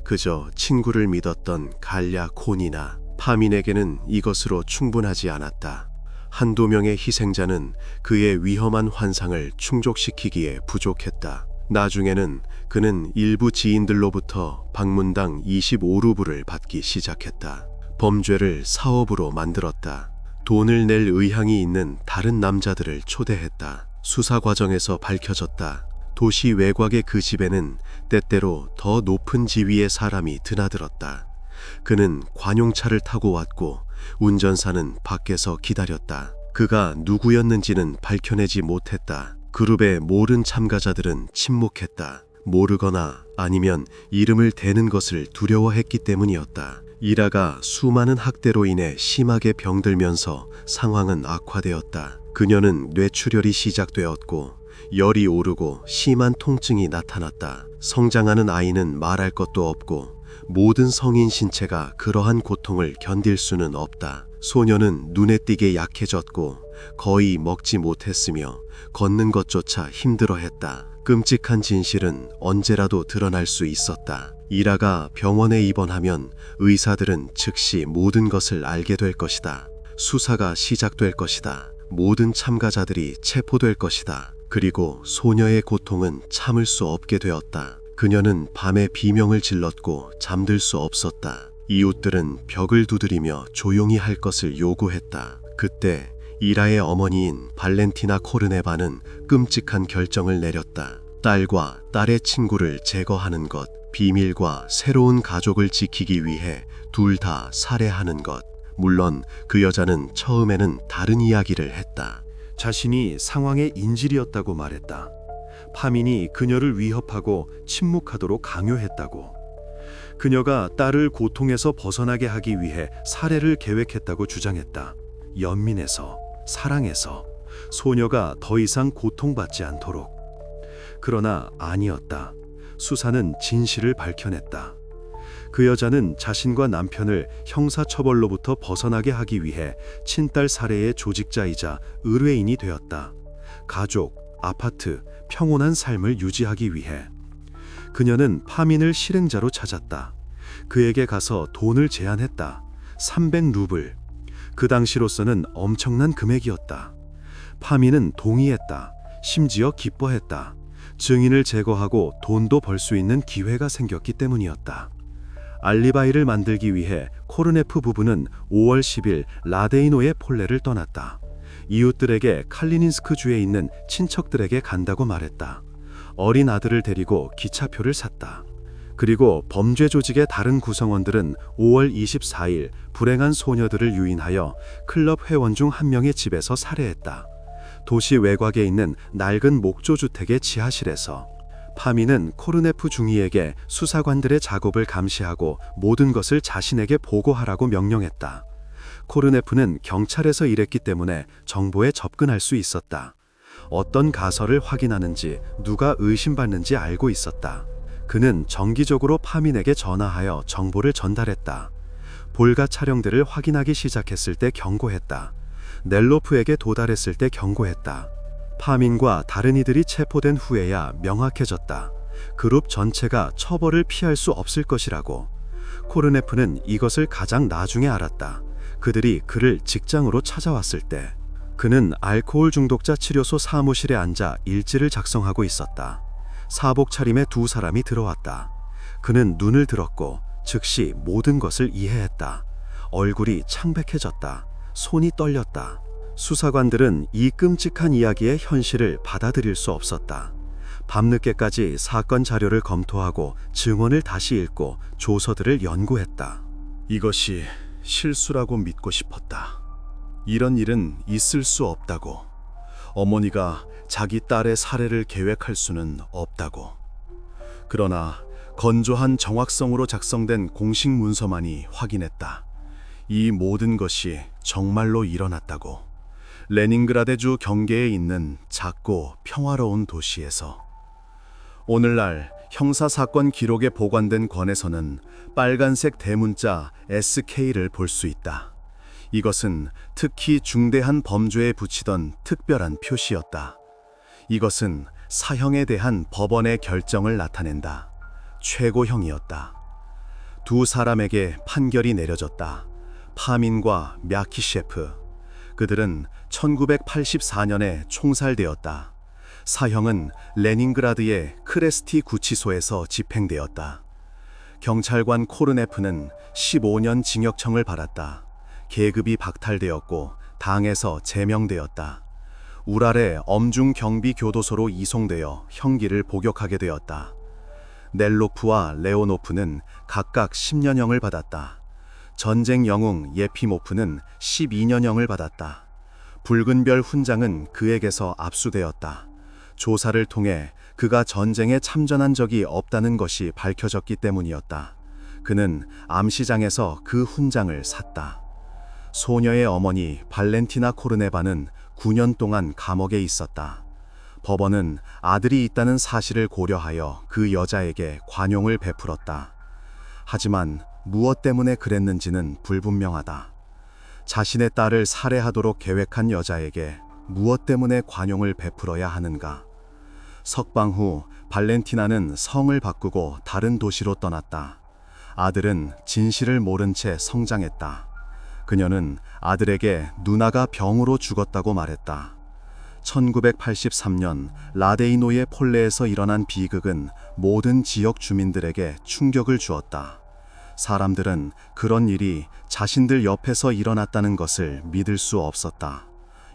그저 친구를 믿었던 갈랴 콘이나 파민에게는 이것으로 충분하지 않았다. 한두 명의 희생자는 그의 위험한 환상을 충족시키기에 부족했다. 나중에는 그는 일부 지인들로부터 방문당 25루블을 받기 시작했다. 범죄를 사업으로 만들었다. 돈을 낼 의향이 있는 다른 남자들을 초대했다. 수사 과정에서 밝혀졌다. 도시 외곽의 그 집에는 때때로 더 높은 지위의 사람이 드나들었다. 그는 관용차를 타고 왔고 운전사는 밖에서 기다렸다. 그가 누구였는지는 밝혀내지 못했다. 그룹의 모른 참가자들은 침묵했다. 모르거나 아니면 이름을 대는 것을 두려워했기 때문이었다. 이라가 수많은 학대로 인해 심하게 병들면서 상황은 악화되었다. 그녀는 뇌출혈이 시작되었고 열이 오르고 심한 통증이 나타났다. 성장하는 아이는 말할 것도 없고 모든 성인 신체가 그러한 고통을 견딜 수는 없다. 소녀는 눈에 띄게 약해졌고 거의 먹지 못했으며 걷는 것조차 힘들어했다. 끔찍한 진실은 언제라도 드러날 수 있었다. 이라가 병원에 입원하면 의사들은 즉시 모든 것을 알게 될 것이다. 수사가 시작될 것이다. 모든 참가자들이 체포될 것이다. 그리고 소녀의 고통은 참을 수 없게 되었다. 그녀는 밤에 비명을 질렀고 잠들 수 없었다. 이웃들은 벽을 두드리며 조용히 할 것을 요구했다. 그때 이라의 어머니인 발렌티나 코르네바는 끔찍한 결정을 내렸다. 딸과 딸의 친구를 제거하는 것, 비밀과 새로운 가족을 지키기 위해 둘 다 살해하는 것. 물론 그 여자는 처음에는 다른 이야기를 했다. 자신이 상황의 인질이었다고 말했다. 파민이 그녀를 위협하고 침묵하도록 강요했다고. 그녀가 딸을 고통에서 벗어나게 하기 위해 살해를 계획했다고 주장했다. 연민에서, 사랑에서 소녀가 더 이상 고통받지 않도록. 그러나 아니었다. 수사는 진실을 밝혀냈다. 그 여자는 자신과 남편을 형사처벌로부터 벗어나게 하기 위해 친딸 살해의 조직자이자 의뢰인이 되었다. 가족, 아파트, 평온한 삶을 유지하기 위해. 그녀는 파민을 실행자로 찾았다. 그에게 가서 돈을 제안했다. 300루블. 그 당시로서는 엄청난 금액이었다. 파민은 동의했다. 심지어 기뻐했다. 증인을 제거하고 돈도 벌 수 있는 기회가 생겼기 때문이었다. 알리바이를 만들기 위해 코르네프 부부는 5월 10일 라데이노의 폴레를 떠났다. 이웃들에게 칼리닌스크 주에 있는 친척들에게 간다고 말했다. 어린 아들을 데리고 기차표를 샀다. 그리고 범죄 조직의 다른 구성원들은 5월 24일 불행한 소녀들을 유인하여 클럽 회원 중 한 명의 집에서 살해했다. 도시 외곽에 있는 낡은 목조주택의 지하실에서. 파민은 코르네프 중위에게 수사관들의 작업을 감시하고 모든 것을 자신에게 보고하라고 명령했다. 코르네프는 경찰에서 일했기 때문에 정보에 접근할 수 있었다. 어떤 가설을 확인하는지, 누가 의심받는지 알고 있었다. 그는 정기적으로 파민에게 전화하여 정보를 전달했다. 볼가 차량들을 확인하기 시작했을 때 경고했다. 넬로프에게 도달했을 때 경고했다. 파민과 다른 이들이 체포된 후에야 명확해졌다. 그룹 전체가 처벌을 피할 수 없을 것이라고. 코르네프는 이것을 가장 나중에 알았다. 그들이 그를 직장으로 찾아왔을 때. 그는 알코올 중독자 치료소 사무실에 앉아 일지를 작성하고 있었다. 사복 차림의 두 사람이 들어왔다. 그는 눈을 들었고 즉시 모든 것을 이해했다. 얼굴이 창백해졌다. 손이 떨렸다. 수사관들은 이 끔찍한 이야기의 현실을 받아들일 수 없었다. 밤늦게까지 사건 자료를 검토하고 증언을 다시 읽고 조서들을 연구했다. 이것이 실수라고 믿고 싶었다. 이런 일은 있을 수 없다고. 어머니가 자기 딸의 살해를 계획할 수는 없다고. 그러나 건조한 정확성으로 작성된 공식 문서만이 확인했다. 이 모든 것이 정말로 일어났다고. 레닌그라드주 경계에 있는 작고 평화로운 도시에서. 오늘날 형사사건 기록에 보관된 권에서는 빨간색 대문자 SK를 볼 수 있다. 이것은 특히 중대한 범죄에 붙이던 특별한 표시였다. 이것은 사형에 대한 법원의 결정을 나타낸다. 최고형이었다. 두 사람에게 판결이 내려졌다. 파민과 мя키셰프. 그들은 1984년에 총살되었다. 사형은 레닌그라드의 크레스티 구치소에서 집행되었다. 경찰관 코르네프는 15년 징역형을 받았다. 계급이 박탈되었고 당에서 제명되었다. 우랄의 엄중 경비 교도소로 이송되어 형기를 복역하게 되었다. 넬로프와 레오노프는 각각 10년형을 받았다. 전쟁 영웅 예피모프는 12년형을 받았다. 붉은 별 훈장은 그에게서 압수되었다. 조사를 통해 그가 전쟁에 참전한 적이 없다는 것이 밝혀졌기 때문이었다. 그는 암시장에서 그 훈장을 샀다. 소녀의 어머니 발렌티나 코르네바는 9년 동안 감옥에 있었다. 법원은 아들이 있다는 사실을 고려하여 그 여자에게 관용을 베풀었다. 하지만 무엇 때문에 그랬는지는 불분명하다. 자신의 딸을 살해하도록 계획한 여자에게 무엇 때문에 관용을 베풀어야 하는가? 석방 후 발렌티나는 성을 바꾸고 다른 도시로 떠났다. 아들은 진실을 모른 채 성장했다. 그녀는 아들에게 누나가 병으로 죽었다고 말했다. 1983년 라데이노의 폴레에서 일어난 비극은 모든 지역 주민들에게 충격을 주었다. 사람들은 그런 일이 자신들 옆에서 일어났다는 것을 믿을 수 없었다.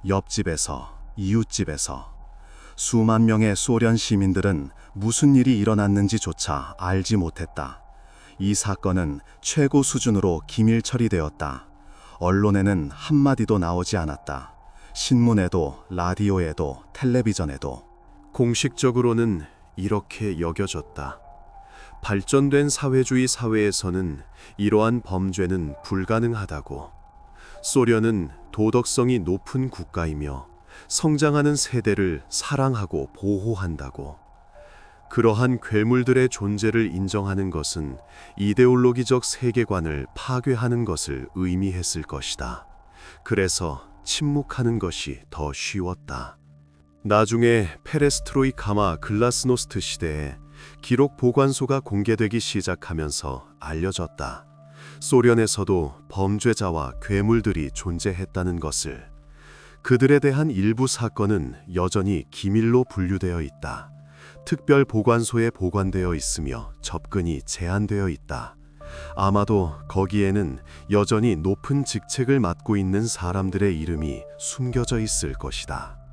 옆집에서, 이웃집에서. 수만 명의 소련 시민들은 무슨 일이 일어났는지조차 알지 못했다. 이 사건은 최고 수준으로 기밀 처리되었다. 언론에는 한마디도 나오지 않았다. 신문에도, 라디오에도, 텔레비전에도. 공식적으로는 이렇게 여겨졌다. 발전된 사회주의 사회에서는 이러한 범죄는 불가능하다고. 소련은 도덕성이 높은 국가이며 성장하는 세대를 사랑하고 보호한다고. 그러한 괴물들의 존재를 인정하는 것은 이데올로기적 세계관을 파괴하는 것을 의미했을 것이다. 그래서 침묵하는 것이 더 쉬웠다. 나중에 페레스트로이카와 글라스노스트 시대에 기록 보관소가 공개되기 시작하면서 알려졌다. 소련에서도 범죄자와 괴물들이 존재했다는 것을. 그들에 대한 일부 사건은 여전히 기밀로 분류되어 있다. 특별 보관소에 보관되어 있으며 접근이 제한되어 있다. 아마도 거기에는 여전히 높은 직책을 맡고 있는 사람들의 이름이 숨겨져 있을 것이다.